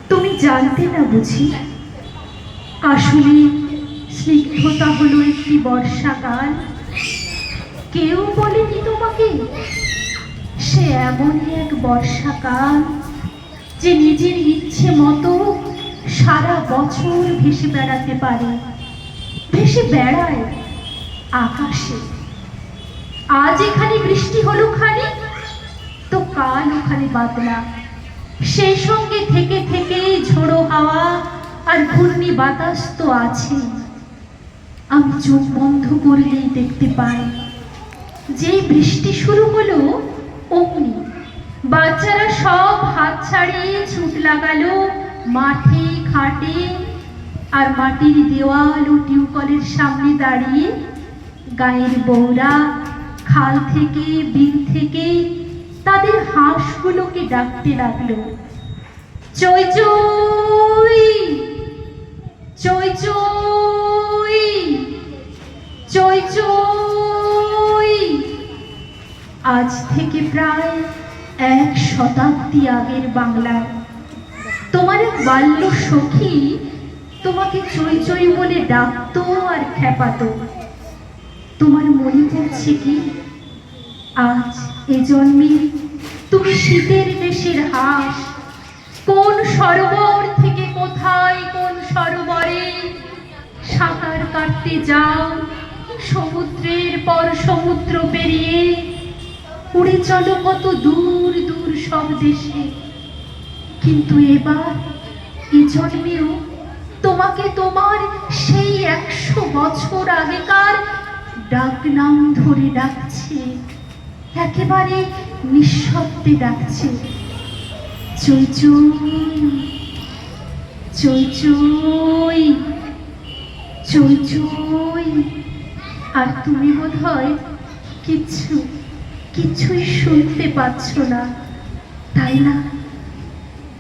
তুমি জানতে না বুঝি, আসলে স্নিগ্ধতা হলো একটি বর্ষাকাল। কেউ বলেনি তোমাকে সে এমনই এক বর্ষাকাল যে নিজের ইচ্ছে মতো সারা বছর ভেসে বেড়াতে পারে, ভেসে বেড়ায় আকাশে। আজ এখানে বৃষ্টি হলো খানি, তো কাল ওখানে বাদলা, সেই সঙ্গে থেকে থেকে ঝোড়ো হাওয়া আর ঘূর্ণি বাতাস তো আছে। আমি চোখ বন্ধ করলেই দেখতে পাই, যেই বৃষ্টি শুরু হলো অমনি বাচ্চারা সব হাত ছাড়িয়ে ছুট লাগালো মাঠে ঘাটে, আর মাটির দেওয়াল ও টিউবকলের সামনে দাঁড়িয়ে গায়ের বউরা খাল থেকে বিল থেকে তাদের হাঁসগুলোকে ডাকতে লাগলো, চই চই চই চই চই চই। আজ থেকে প্রায় 1 শতাব্দী আগের বাংলায় তোমার এক বাল্য সখী তোমাকে চই চই বলে ডাকতো আর খেপাতো। তোমার মনে পড়ছে কি আজ এ জন্মে তুমি শীতের দেশের হাঁস কোন সরোবর থেকে কোথায় কোন সরোবরে সাঁতার কাটতে যাও, সমুদ্রের পর সমুদ্র পেরিয়ে উড়ে চলো কত দূর দূর সব দেশে। কিন্তু এবার এ জন্মেও তোমাকে তোমার সেই 100 বছর আগেকার ডাক নাম ধরে ডাকছে, একেবারে নিঃশব্দে ডাকছে, চই চই চই চই চই চই। আর তুমি বোধহয় কিছুই শুনতে পাচ্ছ না, তাই না?